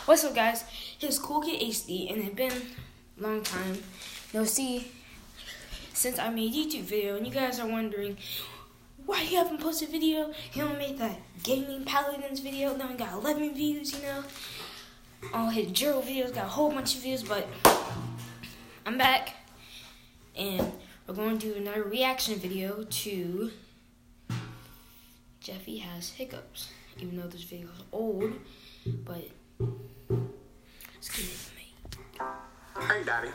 What's up, guys? It's Cool Kid HD, and it's been a long time. See, since I made a YouTube video, and you guys are wondering why you haven't posted a video. He only made that gaming paladins video. Now he got 11 views. All his Jiro videos got a whole bunch of views, but I'm back, and we're going to do another reaction video to Jeffy Has Hiccups. Even though this video is old, but let's get it, mate. Hey, Daddy.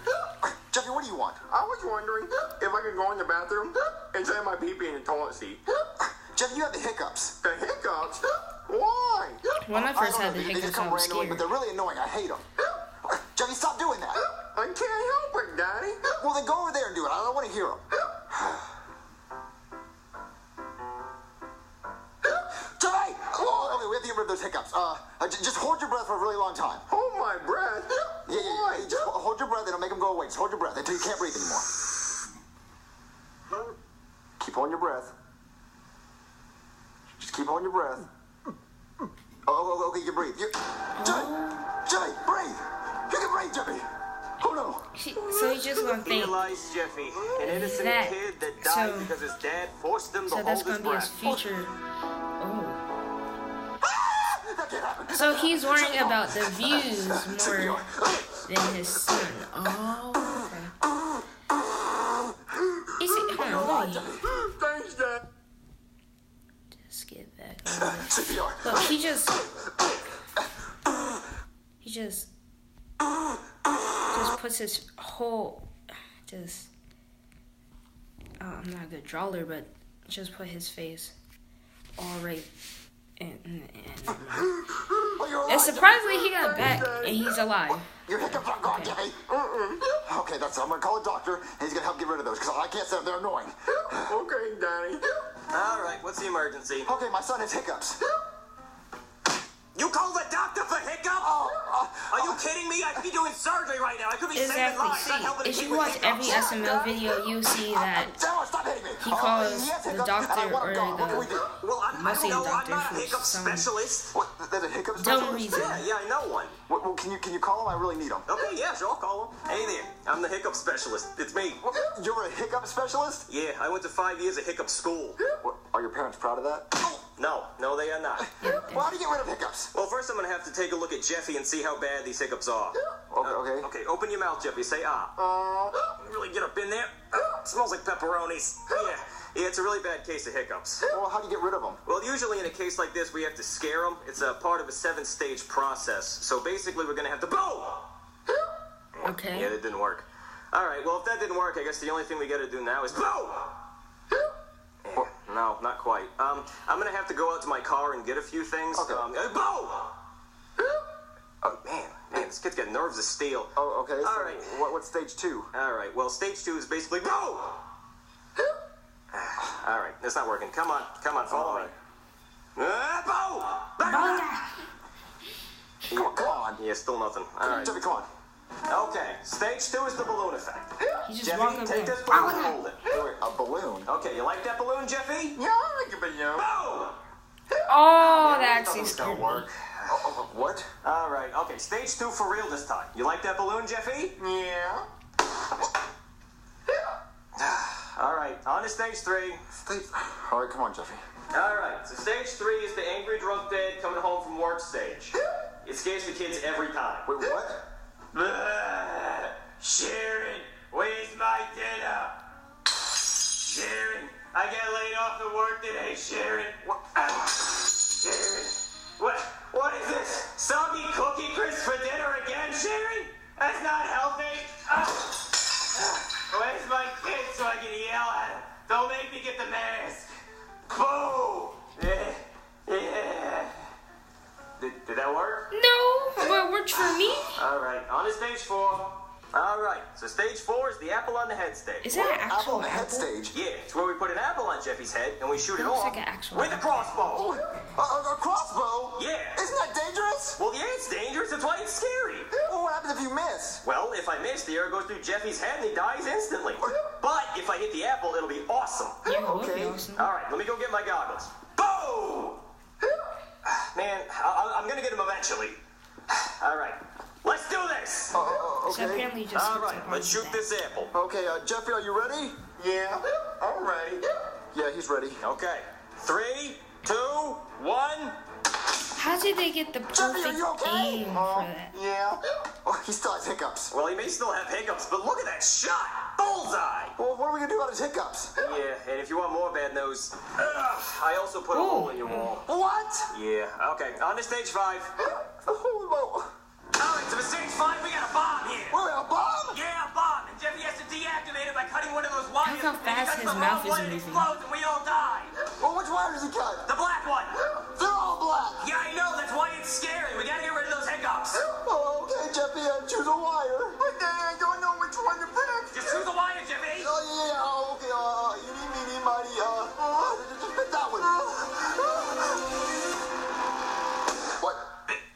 Jeffy, what do you want? I was wondering if I could go in the bathroom and save my pee-pee in the toilet seat. Jeffy, you have the hiccups. The hiccups? Why? When I first had the hiccups, they just come I was randomly, scared. but they're really annoying. I hate them. Jeffy, stop doing that. I can't help it, Daddy. Well, then go over there and do it. I don't want to hear them. Jeffy! Oh, okay, we have to get rid of those hiccups. Just hold your breath for a really long time. Hold my breath? Yeah. Just hold your breath. It'll make them go away. Just hold your breath until you can't breathe anymore. Keep holding your breath. Just keep holding your breath. Oh, okay, you can breathe. Jeffy, breathe. You can breathe, Jeffy. Oh, no. So he's just gonna think. Realize Jeffy, an innocent kid that died because his dad forced him to hold his breath. So that's gonna be his future. Oh. That can't happen. So he's worrying about the views more than his son. Oh, okay. Is it? Thanks, Dad. Just get back over there. Look, he just puts his whole, I'm not a good drawer, but just put his face all right. And surprisingly, he got back and he's alive. Your hiccups are gone, Jeffy. Okay, that's it. I'm going to call a doctor, and he's going to help get rid of those, because I can't say they're annoying. Okay, Daddy. All right, what's the emergency? Okay, my son has hiccups. You call the doctor for hiccups? Are you kidding me? I could be doing surgery right now. I could be saving lives. Not helping If people you with watch every hiccups. SML video, you see that Stop hitting me. he calls the doctor or Well, I don't know. I'm not a hiccup some specialist. What? There's a hiccup dumb specialist? reason. Yeah, I know one. Well, can you call him? I really need him. Okay, yeah, sure, I'll call him. Hey there, I'm the hiccup specialist. It's me. You're a hiccup specialist? Yeah, I went to 5 years of hiccup school. What, are your parents proud of that? No, they are not. Well, how do you get rid of hiccups? Well, first I'm going to have to take a look at Jeffy and see how bad these hiccups are. Okay. Okay, open your mouth, Jeffy. Say really get up in there. It smells like pepperonis. Yeah, it's a really bad case of hiccups. Well, how do you get rid of them? Well, usually in a case like this, we have to scare them. It's a part of a 7-stage process. So basically, we're going to have to boom! Okay. Yeah, that didn't work. All right, well, if that didn't work, I guess the only thing we got to do now is boom! No, not quite. I'm going to have to go out to my car and get a few things. Okay. Boom! Oh, man, this kid's got nerves of steel. Oh, okay. So All right. What's stage 2? All right, well, stage 2 is basically boom! All right, that's not working. Come on, follow me. Boom! Come on. Yeah, still nothing. All right. Jeffy, come on. Okay, stage 2 is the balloon effect. He just Jeffy, walked take over. this balloon and hold it. A balloon? Okay, you like that balloon, Jeffy? Yeah, I like a balloon. Boom! Oh, that Nothing's actually scared me. work. What? All right, okay, stage 2 for real this time. You like that balloon, Jeffy? Yeah. All right, on to stage 3. All right, come on, Jeffy. All right, so stage 3 is the angry drunk dad coming home from work stage. It scares the kids every time. Wait, what? Sharon, where's my dinner? Sharon, I got laid off from work today, Sharon. What? Sharon, what is this? Soggy cookie crisp for dinner again, Sharon? That's not healthy. Where's my kid so I can yell at him? Don't make me get the mask. Boo! Yeah. Did that work? No, but it worked for me. All right, on to stage 4. All right, so stage 4 is the apple on the head stage. Is that an Apple actual on the head apple? stage? Yeah, it's where we put an apple on Jeffy's head and we shoot it Looks off like an actual with a apple. crossbow. A crossbow? Yeah. Isn't that dangerous? Well, yeah, it's dangerous. That's why it's scary. Well, what happens if you miss? Well, if I miss, the arrow goes through Jeffy's head and he dies instantly. But if I hit the apple, it'll be awesome. Yeah, it would be Okay. awesome. All right, let me go get my goggles. Boom! Man, I'm going to get him eventually. All right, let's do this. So Okay. apparently just All right, let's shoot that. this apple. Okay, Jeffy, are you ready? Yeah, I'm ready. Yeah, he's ready. Okay, 3, 2, 1. How did they get the Jeffy, are perfect you okay? aim for that? Yeah. Oh, he still has hiccups. Well, he may still have hiccups, but look at that shot. Bullseye. Well, what are we gonna do about his hiccups? Yeah, and if you want more bad news, I also put a hole in your wall. What? Yeah, okay. On to stage 5. Oh, All right, so for stage 5, we got a bomb here. wait, a bomb? Yeah, a bomb. And Jeffy has to deactivate it by cutting one of those wires. Look how And fast he cuts his the mouth wrong is one and it moving. explodes and we all die. Well, which wire does he cut? The black one. They're all black. Yeah, I know. That's why it's scary. We gotta get rid of those hiccups. Oh, okay, Jeffy, choose a wire. But then I don't know which one to pick. Just choose a wire, Jeffy. Oh, yeah, oh, okay, eeny, meeny, miny, just pick that one. What?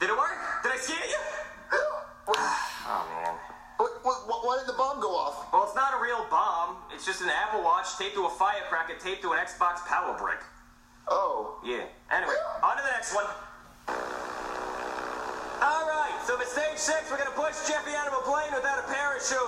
Did it work? Did I scare you? Oh, man. Why did the bomb go off? Well, it's not a real bomb. It's just an Apple Watch taped to a firecracker taped to an Xbox power brick. Oh. Yeah. Anyway, on to the next one. All right, so for stage 6, we're going to push Jeffy out of a plane without a parachute.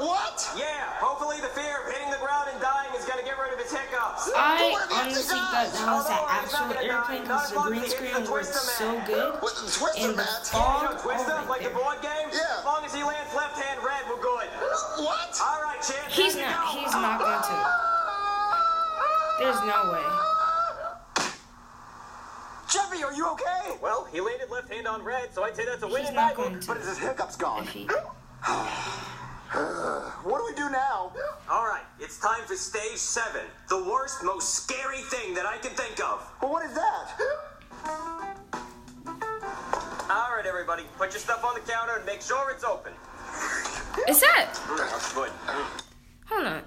What? Yeah, hopefully the fear of hitting the ground and dying is going to get rid of his hiccups. I honestly thought that was an actual airplane because the green screen worked so good. What, the twister And the mat? fog, Twister, right like the there. board game? Yeah. As long as he lands left-hand red, we're good. What? All right, champ. He's there you go. not going to. There's no way. Jeffy, are you okay? Well, he landed left-hand on red, so I'd say that's a win He's in my not book. going to. But is his hiccups gone? If he- What do we do now? All right, it's time for stage 7. The worst, most scary thing that I can think of. Well, what is that? All right, everybody, put your stuff on the counter and make sure it's open. Is that? That's good. Hold on.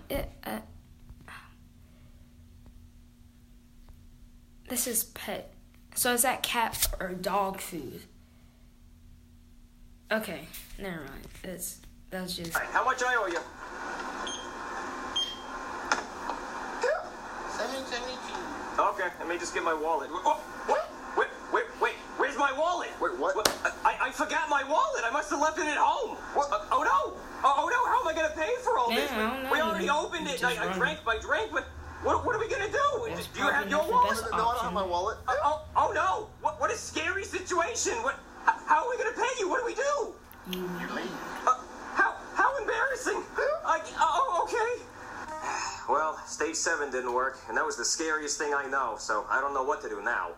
This is pet. So is that cat or dog food? Okay, never mind. That's just. All right, how much I owe you? Okay, let me just get my wallet. Oh, wait, where's my wallet? Wait, what? I forgot my wallet. I must have left it at home. What? Oh no, how am I gonna pay for all this? Yeah, I don't know. We already opened it. Just I run. drank my drink, but what are we gonna do? That's Do you have probably your not the wallet? best No, I don't have my wallet. Oh no! What a scary situation! How are we gonna pay you? What do we do? You leave. How embarrassing! Okay. Well, stage 7 didn't work, and that was the scariest thing I know. So I don't know what to do now.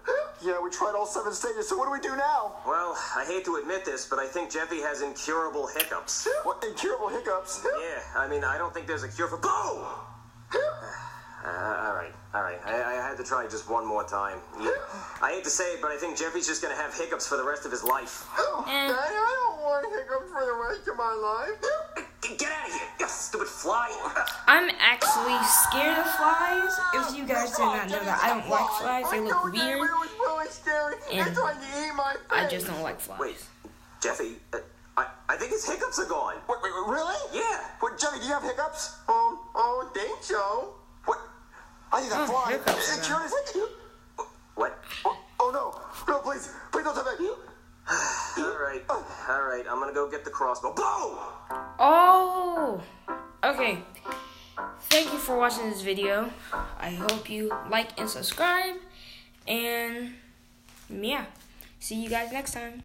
Yeah, we tried all 7 stages, so what do we do now? Well, I hate to admit this, but I think Jeffy has incurable hiccups. What, incurable hiccups? Yeah, I mean, I don't think there's a cure for. Boom! All right. I had to try just one more time. Yeah. I hate to say it, but I think Jeffy's just gonna have hiccups for the rest of his life. Eh. Daddy, I don't want hiccups for the rest of my life. Get out of here, you stupid fly! I'm actually scared of flies. If you guys did not know that, I don't like flies. They look weird. It was really scary. And It's trying to eat my face. I just don't like flies. Wait, Jeffy, I think his hiccups are gone. Wait, really? Yeah. Wait, Jeffy, do you have hiccups? I think so. What? I think that fly. hiccups It are cured his hiccups. What? Oh, no. No, please. Please don't tell me. All right, I'm gonna go get the crossbow. Boom! Oh, okay. Thank you for watching this video. I hope you like and subscribe. And yeah, see you guys next time.